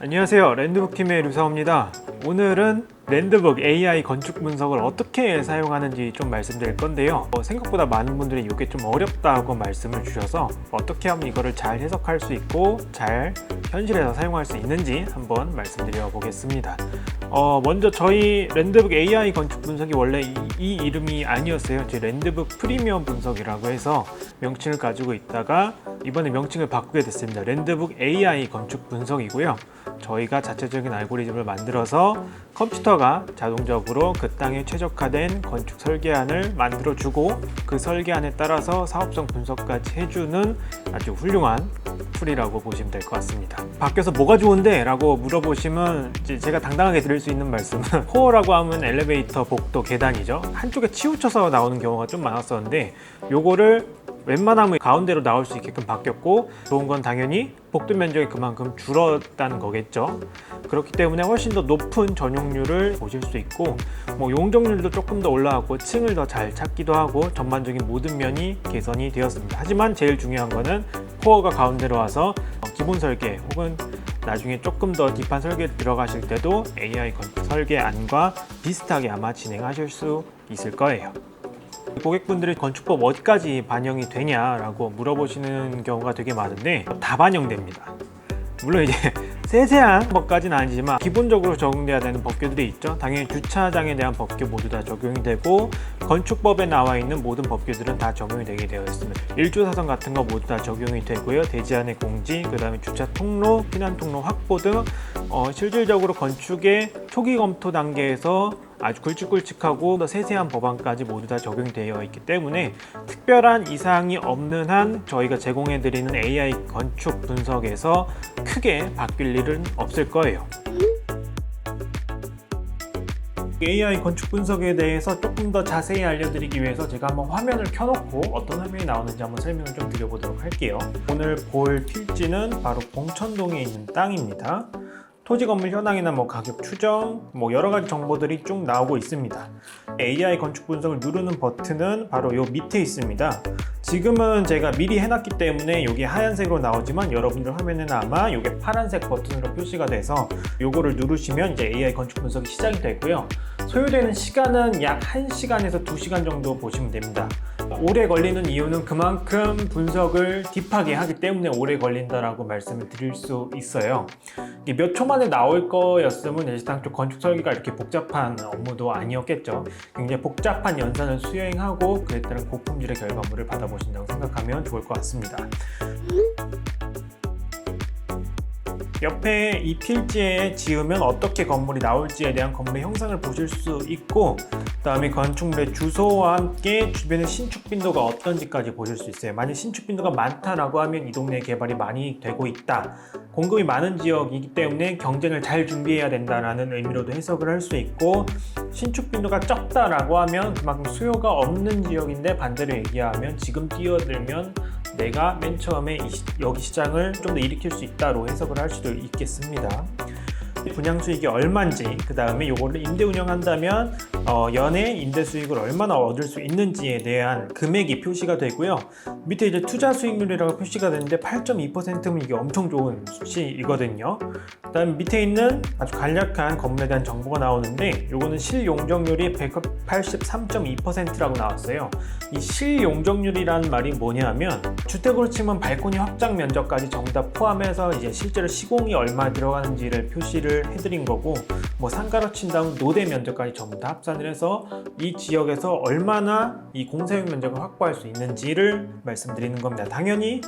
안녕하세요, 랜드북팀의 류사호입니다. 오늘은 랜드북 AI 건축 분석을 어떻게 사용하는지 좀 말씀드릴 건데요. 생각보다 많은 분들이 이게 좀 어렵다고 말씀을 주셔서 어떻게 하면 이거를 잘 해석할 수 있고 잘 현실에서 사용할 수 있는지 한번 말씀드려 보겠습니다. 먼저 저희 랜드북 AI 건축 분석이 원래 이 이름이 아니었어요. 저희 랜드북 프리미엄 분석이라고 해서 명칭을 가지고 있다가 이번에 명칭을 바꾸게 됐습니다. 랜드북 AI 건축 분석이고요. 저희가 자체적인 알고리즘을 만들어서 컴퓨터가 자동적으로 그 땅에 최적화된 건축 설계안을 만들어주고 그 설계안에 따라서 사업성 분석까지 해주는 아주 훌륭한 툴이라고 보시면 될 것 같습니다. 바뀌어서 뭐가 좋은데? 라고 물어보시면 이제 제가 당당하게 드릴 수 있는 말씀은 코어라고 하면 엘리베이터, 복도, 계단이죠. 한쪽에 치우쳐서 나오는 경우가 좀 많았었는데 요거를 웬만하면 가운데로 나올 수 있게끔 바뀌었고, 좋은 건 당연히 복도 면적이 그만큼 줄었다는 거겠죠. 그렇기 때문에 훨씬 더 높은 전용률을 보실 수 있고, 용적률도 조금 더 올라가고 층을 더 잘 찾기도 하고 전반적인 모든 면이 개선이 되었습니다. 하지만 제일 중요한 거는 코어가 가운데로 와서 기본 설계 혹은 나중에 조금 더 딥한 설계 들어가실 때도 AI 건축 설계안과 비슷하게 아마 진행하실 수 있을 거예요. 고객분들이 건축법 어디까지 반영이 되냐라고 물어보시는 경우가 되게 많은데 다 반영됩니다. 물론 이제 세세한 법까지는 아니지만 기본적으로 적용돼야 되는 법규들이 있죠. 당연히 주차장에 대한 법규 모두 다 적용이 되고, 건축법에 나와 있는 모든 법규들은 다 적용이 되게 되어 있습니다. 일조사선 같은 거 모두 다 적용이 되고요. 대지안의 공지, 그 다음에 주차 통로, 피난 통로 확보 등 실질적으로 건축의 초기 검토 단계에서 아주 굵직굵직하고 더 세세한 법안까지 모두 다 적용되어 있기 때문에 특별한 이상이 없는 한 저희가 제공해드리는 AI 건축 분석에서 크게 바뀔 일은 없을 거예요. AI 건축 분석에 대해서 조금 더 자세히 알려드리기 위해서 제가 한번 화면을 켜놓고 어떤 화면이 나오는지 한번 설명을 좀 드려보도록 할게요. 오늘 볼 필지는 바로 봉천동에 있는 땅입니다. 토지 건물 현황이나 가격 추정, 여러 가지 정보들이 쭉 나오고 있습니다. AI 건축 분석을 누르는 버튼은 바로 요 밑에 있습니다. 지금은 제가 미리 해놨기 때문에 이게 하얀색으로 나오지만 여러분들 화면에는 아마 이게 파란색 버튼으로 표시가 돼서 요거를 누르시면 이제 AI 건축 분석이 시작이 되고요. 소요되는 시간은 약 1시간에서 2시간 정도 보시면 됩니다. 오래 걸리는 이유는 그만큼 분석을 딥하게 하기 때문에 오래 걸린다라고 말씀을 드릴 수 있어요. 이게 몇 초 만에 나올 거였으면 일시당초 건축 설계가 이렇게 복잡한 업무도 아니었겠죠. 굉장히 복잡한 연산을 수행하고 그에 따른 고품질의 결과물을 받아보신다고 생각하면 좋을 것 같습니다. 옆에 이 필지에 지으면 어떻게 건물이 나올지에 대한 건물의 형상을 보실 수 있고, 그 다음에 건축물의 주소와 함께 주변의 신축 빈도가 어떤지까지 보실 수 있어요. 만약 신축 빈도가 많다라고 하면 이 동네에 개발이 많이 되고 있다, 공급이 많은 지역이기 때문에 경쟁을 잘 준비해야 된다라는 의미로도 해석을 할 수 있고, 신축 빈도가 적다라고 하면 그만큼 수요가 없는 지역인데 반대로 얘기하면 지금 뛰어들면 내가 맨 처음에 여기 시장을 좀 더 일으킬 수 있다로 해석을 할 수도 있겠습니다. 분양 수익이 얼마인지, 그 다음에 이거를 임대 운영한다면 연에 임대 수익을 얼마나 얻을 수 있는지에 대한 금액이 표시가 되고요. 밑에 이제 투자 수익률이라고 표시가 되는데 8.2%면 이게 엄청 좋은 수치이거든요. 그 다음에 밑에 있는 아주 간략한 건물에 대한 정보가 나오는데, 요거는 실용적률이 183.2%라고 나왔어요. 이 실용적률이라는 말이 뭐냐면 주택으로 치면 발코니 확장 면적까지 전부 다 포함해서 이제 실제로 시공이 얼마 들어가는지를 표시를 해드린 거고, 상가로 친다면 노대 면적까지 전부 다 합산을 해서 이 지역에서 얼마나 이 공사용 면적을 확보할 수 있는지를 말씀드리는 겁니다. 당연히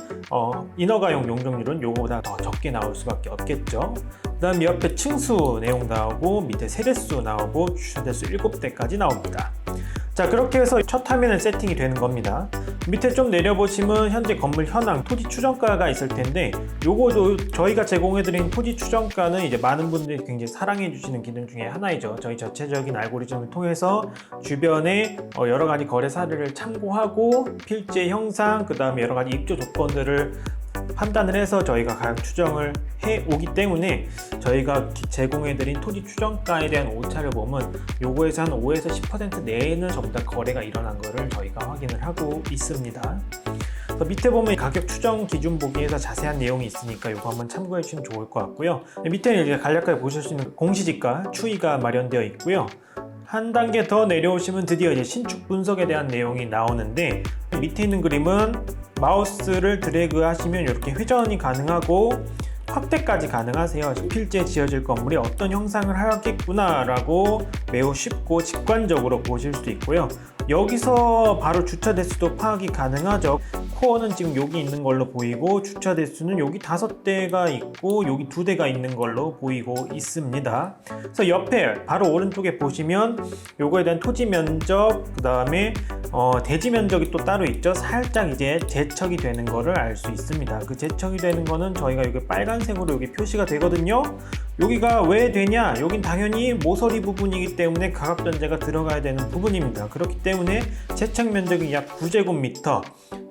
인허가용 용적률은 요거보다 더 적게 나올 수밖에 없겠죠. 그 다음 옆에 층수 내용 나오고 밑에 세대수 나오고 주차대수 7대까지 나옵니다. 자, 그렇게 해서 첫 화면은 세팅이 되는 겁니다. 밑에 좀 내려보시면 현재 건물 현황, 토지 추정가가 있을 텐데, 요거도 저희가 제공해드린 토지 추정가는 이제 많은 분들이 굉장히 사랑해주시는 기능 중에 하나이죠. 저희 자체적인 알고리즘을 통해서 주변에 여러 가지 거래 사례를 참고하고 필지의 형상, 그 다음에 여러 가지 입주 조건들을 판단을 해서 저희가 가격 추정을 해오기 때문에 저희가 제공해드린 토지 추정가에 대한 오차를 보면 요거에서 한 5에서 10% 내에는 전부 다 거래가 일어난 거를 저희가 확인을 하고 있습니다. 밑에 보면 가격 추정 기준 보기에서 자세한 내용이 있으니까 이거 한번 참고해 주시면 좋을 것 같고요. 밑에는 이제 간략하게 보실 수 있는 공시지가 추이가 마련되어 있고요. 한 단계 더 내려오시면 드디어 이제 신축 분석에 대한 내용이 나오는데, 밑에 있는 그림은 마우스를 드래그 하시면 이렇게 회전이 가능하고 확대까지 가능하세요. 실제 지어질 건물이 어떤 형상을 하겠구나 라고 매우 쉽고 직관적으로 보실 수 있고요. 여기서 바로 주차 대수도 파악이 가능하죠. 코어는 지금 여기 있는 걸로 보이고, 주차 대수는 여기 5대가 있고 여기 2대가 있는 걸로 보이고 있습니다. 그래서 옆에 바로 오른쪽에 보시면 요거에 대한 토지 면적, 그 다음에 대지 면적이 또 따로 있죠. 살짝 이제 재척이 되는 거를 알 수 있습니다. 그 재척이 되는 거는 저희가 여기 빨간색으로 여기 표시가 되거든요. 여기가 왜 되냐? 여긴 당연히 모서리 부분이기 때문에 가각전제가 들어가야 되는 부분입니다. 그렇기 때문에 재척 면적이 약 9제곱미터,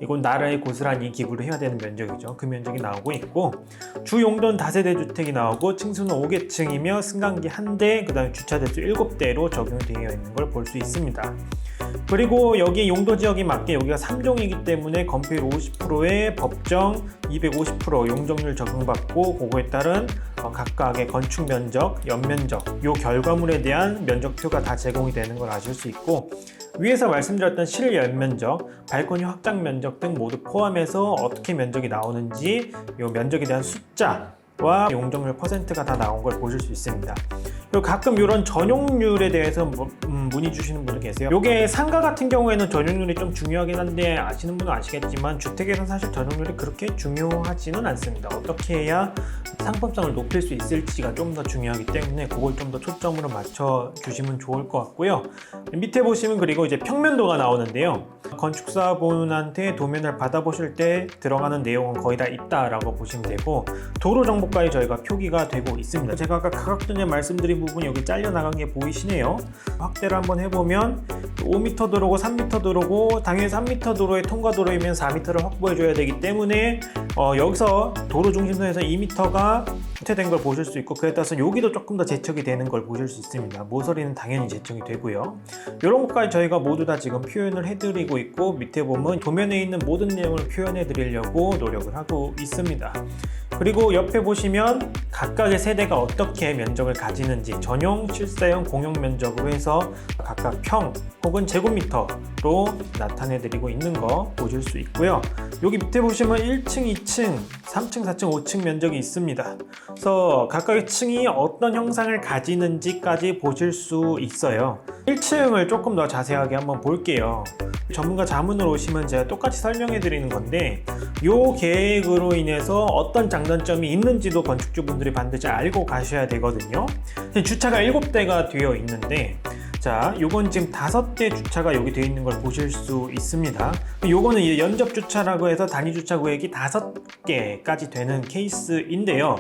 이건 나라에 고스란히 기부를 해야 되는 면적이죠. 그 면적이 나오고 있고, 주 용도는 다세대 주택이 나오고, 층수는 5개층이며 승강기 1대, 그 다음에 주차대수 7대로 적용되어 있는 걸 볼 수 있습니다. 그리고 여기 용도 지역에 맞게 여기가 3종이기 때문에 건폐율 50%에 법정 250% 용적률 적용받고, 그거에 따른 각각의 건축 면적, 연면적, 요 결과물에 대한 면적표가 다 제공이 되는 걸 아실 수 있고, 위에서 말씀드렸던 실연면적, 발코니 확장 면적 등 모두 포함해서 어떻게 면적이 나오는지 요 면적에 대한 숫자와 용적률 퍼센트가 다 나온 걸 보실 수 있습니다. 그리고 가끔 이런 전용률에 대해서 문의 주시는 분들 계세요. 요게 상가 같은 경우에는 전용률이 좀 중요하긴 한데, 아시는 분은 아시겠지만 주택에서는 사실 전용률이 그렇게 중요하지는 않습니다. 어떻게 해야 상품성을 높일 수 있을지가 좀 더 중요하기 때문에 그걸 좀 더 초점으로 맞춰 주시면 좋을 것 같고요. 밑에 보시면 그리고 이제 평면도가 나오는데요. 건축사분한테 도면을 받아보실 때 들어가는 내용은 거의 다 있다라고 보시면 되고, 도로 정보까지 저희가 표기가 되고 있습니다. 제가 아까 가각전에 말씀드린 부분이 여기 잘려나간 게 보이시네요. 확대를 한번 해보면 5m 도로고 3m 도로고, 당연히 3m 도로의 통과도로이면 4m를 확보해줘야 되기 때문에 여기서 도로 중심선에서 2m가 후퇴된 걸 보실 수 있고, 그에 따라서 여기도 조금 더 재척이 되는 걸 보실 수 있습니다. 모서리는 당연히 재척이 되고요. 이런 것까지 저희가 모두 다 지금 표현을 해드리고 있고, 밑에 보면 도면에 있는 모든 내용을 표현해 드리려고 노력을 하고 있습니다. 그리고 옆에 보시면 각각의 세대가 어떻게 면적을 가지는지 전용, 실사용, 공용 면적으로 해서 각각 평 혹은 제곱미터로 나타내 드리고 있는 거 보실 수 있고요. 여기 밑에 보시면 1층, 2층, 3층, 4층, 5층 면적이 있습니다. 그래서 각각의 층이 어떤 형상을 가지는지까지 보실 수 있어요. 1층을 조금 더 자세하게 한번 볼게요. 전문가 자문으로 오시면 제가 똑같이 설명해 드리는 건데, 이 계획으로 인해서 어떤 장단점이 있는지도 건축주분들이 반드시 알고 가셔야 되거든요. 주차가 7대가 되어 있는데, 자, 요건 지금 5대 주차가 여기 되어 있는 걸 보실 수 있습니다. 요거는 이제 연접 주차라고 해서 단위 주차 구획이 5개까지 되는 케이스인데요.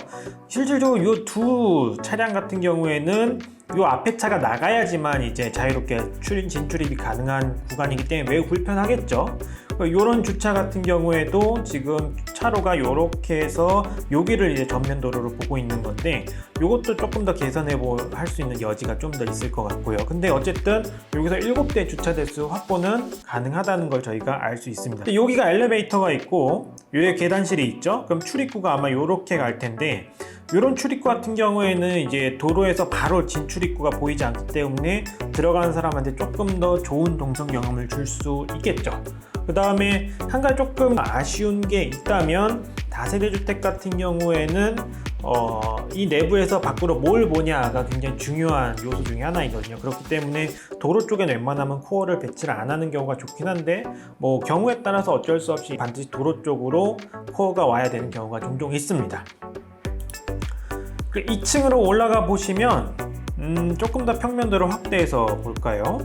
실질적으로 요 두 차량 같은 경우에는 요 앞에 차가 나가야지만 이제 자유롭게 진출입이 가능한 구간이기 때문에 매우 불편하겠죠. 이런 주차 같은 경우에도 지금 차로가 이렇게 해서 여기를 이제 전면 도로로 보고 있는 건데, 이것도 조금 더 개선해 할 수 있는 여지가 좀 더 있을 것 같고요. 근데 어쨌든 여기서 7대 주차 대수 확보는 가능하다는 걸 저희가 알 수 있습니다. 여기가 엘리베이터가 있고 여기에 계단실이 있죠. 그럼 출입구가 아마 이렇게 갈 텐데, 이런 출입구 같은 경우에는 이제 도로에서 바로 진출입구가 보이지 않기 때문에 들어가는 사람한테 조금 더 좋은 동선 경험을 줄 수 있겠죠. 그 다음에 한 가지 조금 아쉬운 게 있다면, 다세대 주택 같은 경우에는 이 내부에서 밖으로 뭘 보냐가 굉장히 중요한 요소 중에 하나이거든요. 그렇기 때문에 도로 쪽에는 웬만하면 코어를 배치를 안 하는 경우가 좋긴 한데, 뭐 경우에 따라서 어쩔 수 없이 반드시 도로 쪽으로 코어가 와야 되는 경우가 종종 있습니다. 2층으로 올라가 보시면 조금 더 평면도를 확대해서 볼까요?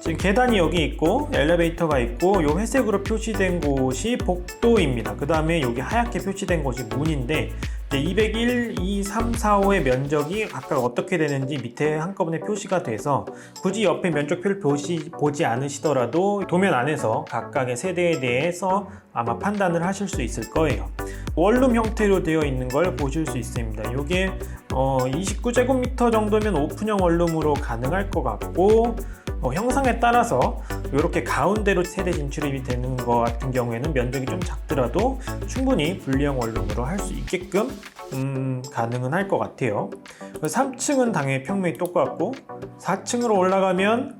지금 계단이 여기 있고 엘리베이터가 있고, 요 회색으로 표시된 곳이 복도입니다. 그 다음에 여기 하얗게 표시된 곳이 문인데, 이제 201, 2, 3, 4, 5의 면적이 각각 어떻게 되는지 밑에 한꺼번에 표시가 돼서 굳이 옆에 면적표를 보지 않으시더라도 도면 안에서 각각의 세대에 대해서 아마 판단을 하실 수 있을 거예요. 원룸 형태로 되어 있는 걸 보실 수 있습니다. 이게 29제곱미터 정도면 오픈형 원룸으로 가능할 것 같고, 형상에 따라서 이렇게 가운데로 세대 진출이 되는 것 같은 경우에는 면적이 좀 작더라도 충분히 분리형 원룸으로 할 수 있게끔 가능은 할 것 같아요. 3층은 당연히 평면이 똑같고 4층으로 올라가면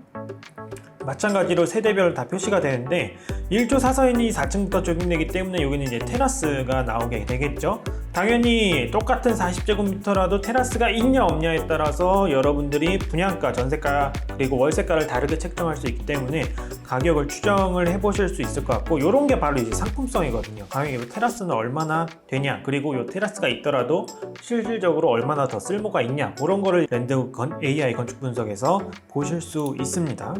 마찬가지로 세대별 다 표시가 되는데 1조 사선이 4층부터 적용되기 때문에 여기는 이제 테라스가 나오게 되겠죠. 당연히 똑같은 40제곱미터라도 테라스가 있냐 없냐에 따라서 여러분들이 분양가, 전세가 그리고 월세가를 다르게 책정할 수 있기 때문에 가격을 추정을 해보실 수 있을 것 같고, 이런 게 바로 이제 상품성이거든요. 당연히 이 테라스는 얼마나 되냐, 그리고 이 테라스가 있더라도 실질적으로 얼마나 더 쓸모가 있냐, 그런 거를 AI 건축 분석에서 보실 수 있습니다.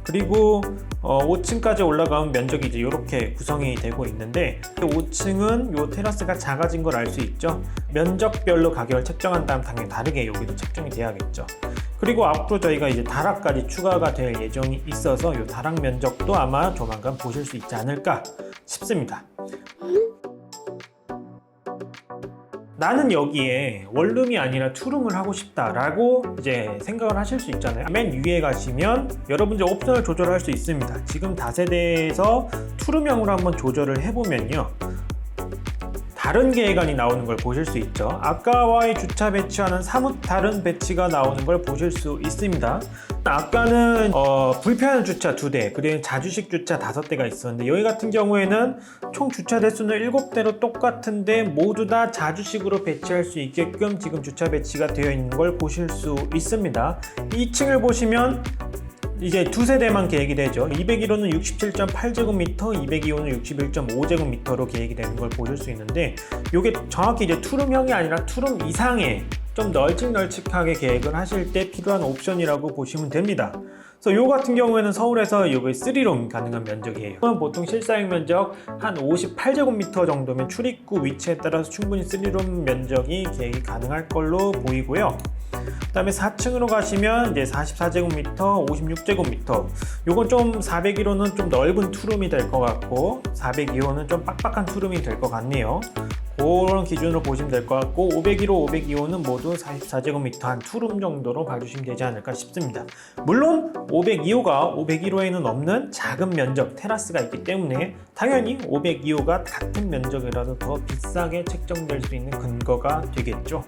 그리고 5층까지 올라가면 면적이 이제 이렇게 구성이 되고 있는데 5층은 이 테라스가 작아진 걸 알 수 있죠. 면적별로 가격을 책정한 다음 당연히 다르게 여기도 책정이 돼야겠죠. 그리고 앞으로 저희가 이제 다락까지 추가가 될 예정이 있어서 이 다락 면적도 아마 조만간 보실 수 있지 않을까 싶습니다. 나는 여기에 원룸이 아니라 투룸을 하고 싶다라고 이제 생각을 하실 수 있잖아요. 맨 위에 가시면 여러분들 옵션을 조절할 수 있습니다. 지금 다세대에서 투룸형으로 한번 조절을 해보면요, 다른 계획안이 나오는 걸 보실 수 있죠. 아까와의 주차 배치와는 사뭇 다른 배치가 나오는 걸 보실 수 있습니다. 아까는 불편한 주차 2대, 그리고 자주식 주차 5대가 있었는데 여기 같은 경우에는 총 주차 대수는 7대로 똑같은데 모두 다 자주식으로 배치할 수 있게끔 지금 주차 배치가 되어 있는 걸 보실 수 있습니다. 2층을 보시면 이제 2세대만 계획이 되죠. 201호는 67.8제곱미터, 202호는 61.5제곱미터로 계획이 되는 걸 보실 수 있는데, 이게 정확히 이제 투룸형이 아니라 투룸 이상의 좀 널찍널찍하게 계획을 하실 때 필요한 옵션이라고 보시면 됩니다. 그래서 요 같은 경우에는 서울에서 이게 3룸 가능한 면적이에요. 보통 실사용 면적 한 58제곱미터 정도면 출입구 위치에 따라서 충분히 3룸 면적이 계획이 가능할 걸로 보이고요. 그 다음에 4층으로 가시면 이제 44제곱미터, 56제곱미터. 요건 좀 401호는 좀 넓은 투룸이 될 것 같고 402호는 좀 빡빡한 투룸이 될 것 같네요. 그런 기준으로 보시면 될 것 같고 501호, 502호는 모두 44제곱미터 한 투룸 정도로 봐주시면 되지 않을까 싶습니다. 물론 502호가 501호에는 없는 작은 면적 테라스가 있기 때문에 당연히 502호가 같은 면적이라도 더 비싸게 책정될 수 있는 근거가 되겠죠.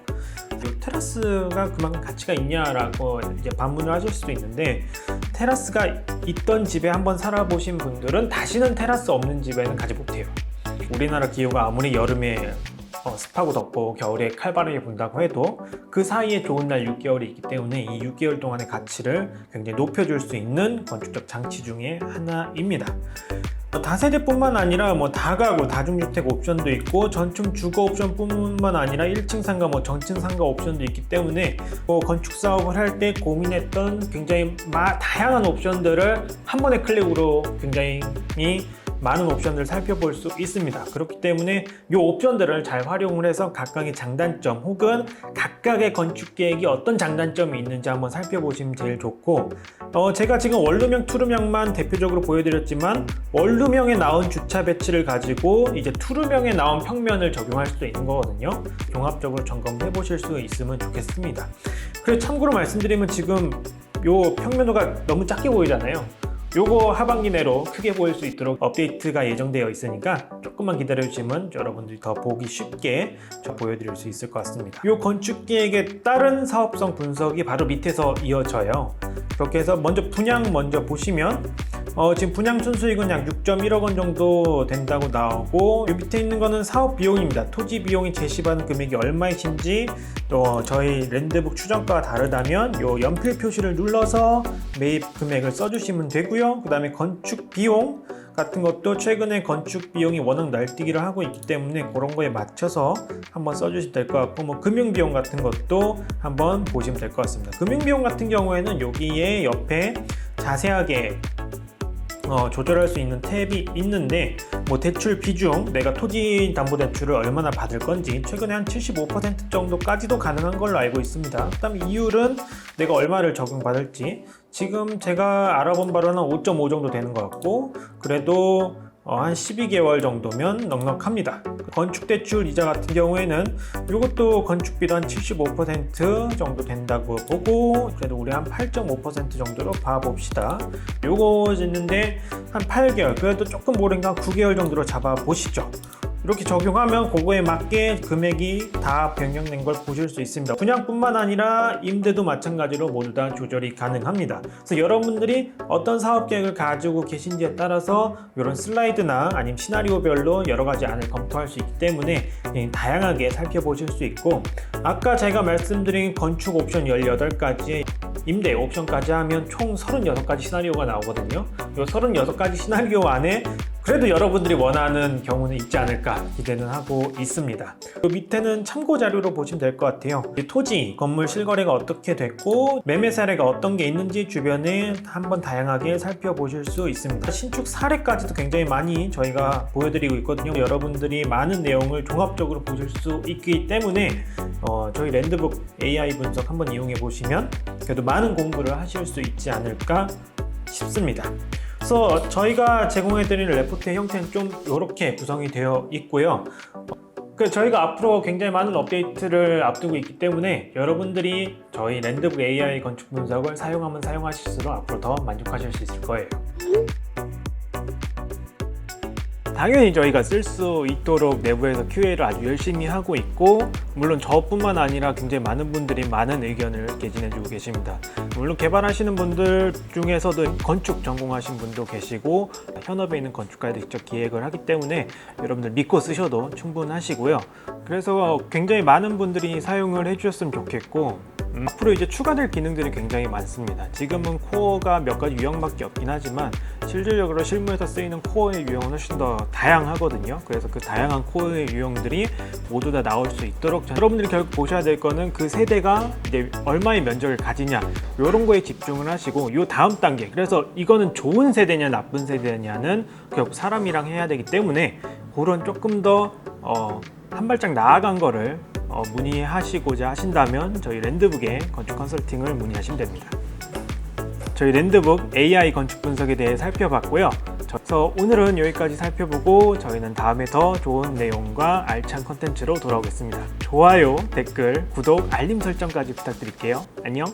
테라스가 그만큼 가치가 있냐라고 이제 반문을 하실 수도 있는데, 테라스가 있던 집에 한번 살아보신 분들은 다시는 테라스 없는 집에는 가지 못해요. 우리나라 기후가 아무리 여름에 습하고 덥고 겨울에 칼바람이 분다고 해도 그 사이에 좋은 날 6개월이 있기 때문에 이 6개월 동안의 가치를 굉장히 높여줄 수 있는 건축적 장치 중에 하나입니다. 다세대뿐만 아니라 다가구, 다중주택 옵션도 있고 전층 주거 옵션뿐만 아니라 1층 상가, 전층 상가 옵션도 있기 때문에 건축 사업을 할 때 고민했던 굉장히 다양한 옵션들을 한 번의 클릭으로 굉장히 많은 옵션들을 살펴볼 수 있습니다. 그렇기 때문에 이 옵션들을 잘 활용을 해서 각각의 장단점 혹은 각각의 건축 계획이 어떤 장단점이 있는지 한번 살펴보시면 제일 좋고, 제가 지금 원룸형, 투룸형만 대표적으로 보여드렸지만 원룸형에 나온 주차 배치를 가지고 이제 투룸형에 나온 평면을 적용할 수도 있는 거거든요. 종합적으로 점검해 보실 수 있으면 좋겠습니다. 그리고 참고로 말씀드리면 지금 요 평면도가 너무 작게 보이잖아요. 요거 하반기 내로 크게 보일 수 있도록 업데이트가 예정되어 있으니까 조금만 기다려주시면 여러분들이 더 보기 쉽게 보여드릴 수 있을 것 같습니다. 요 건축 계획의 다른 사업성 분석이 바로 밑에서 이어져요. 그렇게 해서 먼저 분양 먼저 보시면 지금 분양 순수익은 약 6.1억 원 정도 된다고 나오고, 이 밑에 있는 거는 사업 비용입니다. 토지 비용이 제시받은 금액이 얼마이신지, 또 저희 랜드북 추정가가 다르다면 요 연필 표시를 눌러서 매입 금액을 써주시면 되고요. 그 다음에 건축 비용 같은 것도 최근에 건축 비용이 워낙 날뛰기를 하고 있기 때문에 그런 거에 맞춰서 한번 써주시면 될 것 같고, 금융 비용 같은 것도 한번 보시면 될 것 같습니다. 금융 비용 같은 경우에는 여기에 옆에 자세하게 조절할 수 있는 탭이 있는데, 대출 비중, 내가 토지담보대출을 얼마나 받을 건지 최근에 한 75% 정도까지도 가능한 걸로 알고 있습니다. 그 다음에 이율은 내가 얼마를 적용받을지 지금 제가 알아본 바로는 5.5 정도 되는 것 같고, 그래도 한 12개월 정도면 넉넉합니다. 건축대출 이자 같은 경우에는 이것도 건축비도 한 75% 정도 된다고 보고, 그래도 우리 한 8.5% 정도로 봐봅시다. 요거 짓는데 한 8개월, 그래도 조금 오랜가 9개월 정도로 잡아보시죠. 이렇게 적용하면 그거에 맞게 금액이 다 변경된 걸 보실 수 있습니다. 분양뿐만 아니라 임대도 마찬가지로 모두 다 조절이 가능합니다. 그래서 여러분들이 어떤 사업 계획을 가지고 계신지에 따라서 이런 슬라이드나 아니면 시나리오별로 여러 가지 안을 검토할 수 있기 때문에 다양하게 살펴보실 수 있고, 아까 제가 말씀드린 건축 옵션 18가지의 임대 옵션까지 하면 총 36가지 시나리오가 나오거든요. 이 36가지 시나리오 안에 그래도 여러분들이 원하는 경우는 있지 않을까 기대는 하고 있습니다. 그 밑에는 참고 자료로 보시면 될 것 같아요. 토지, 건물 실거래가 어떻게 됐고 매매 사례가 어떤 게 있는지 주변에 한번 다양하게 살펴보실 수 있습니다. 신축 사례까지도 굉장히 많이 저희가 보여드리고 있거든요. 여러분들이 많은 내용을 종합적으로 보실 수 있기 때문에 저희 랜드북 AI 분석 한번 이용해 보시면 그래도 많은 공부를 하실 수 있지 않을까 싶습니다. 그래서 저희가 제공해드리는 레포트의 형태는 좀 이렇게 구성이 되어 있고요. 저희가 앞으로 굉장히 많은 업데이트를 앞두고 있기 때문에 여러분들이 저희 랜드북 AI 건축 분석을 사용하면 사용하실수록 앞으로 더 만족하실 수 있을 거예요. 당연히 저희가 쓸 수 있도록 내부에서 QA를 아주 열심히 하고 있고, 물론 저뿐만 아니라 굉장히 많은 분들이 많은 의견을 개진해주고 계십니다. 물론 개발하시는 분들 중에서도 건축 전공하신 분도 계시고 현업에 있는 건축가들이 직접 기획을 하기 때문에 여러분들 믿고 쓰셔도 충분하시고요. 그래서 굉장히 많은 분들이 사용을 해주셨으면 좋겠고, 앞으로 이제 추가될 기능들이 굉장히 많습니다. 지금은 코어가 몇 가지 유형밖에 없긴 하지만 실질적으로 실무에서 쓰이는 코어의 유형은 훨씬 더 다양하거든요. 그래서 그 다양한 코어의 유형들이 모두 다 나올 수 있도록 여러분들이 결국 보셔야 될 거는 그 세대가 이제 얼마의 면적을 가지냐, 이런 거에 집중을 하시고, 요 다음 단계, 그래서 이거는 좋은 세대냐 나쁜 세대냐는 결국 사람이랑 해야 되기 때문에 그런 조금 더 한 발짝 나아간 거를 문의하시고자 하신다면 저희 랜드북의 건축 컨설팅을 문의하시면 됩니다. 저희 랜드북 AI 건축 분석에 대해 살펴봤고요. 그래서 오늘은 여기까지 살펴보고 저희는 다음에 더 좋은 내용과 알찬 컨텐츠로 돌아오겠습니다. 좋아요, 댓글, 구독, 알림 설정까지 부탁드릴게요. 안녕!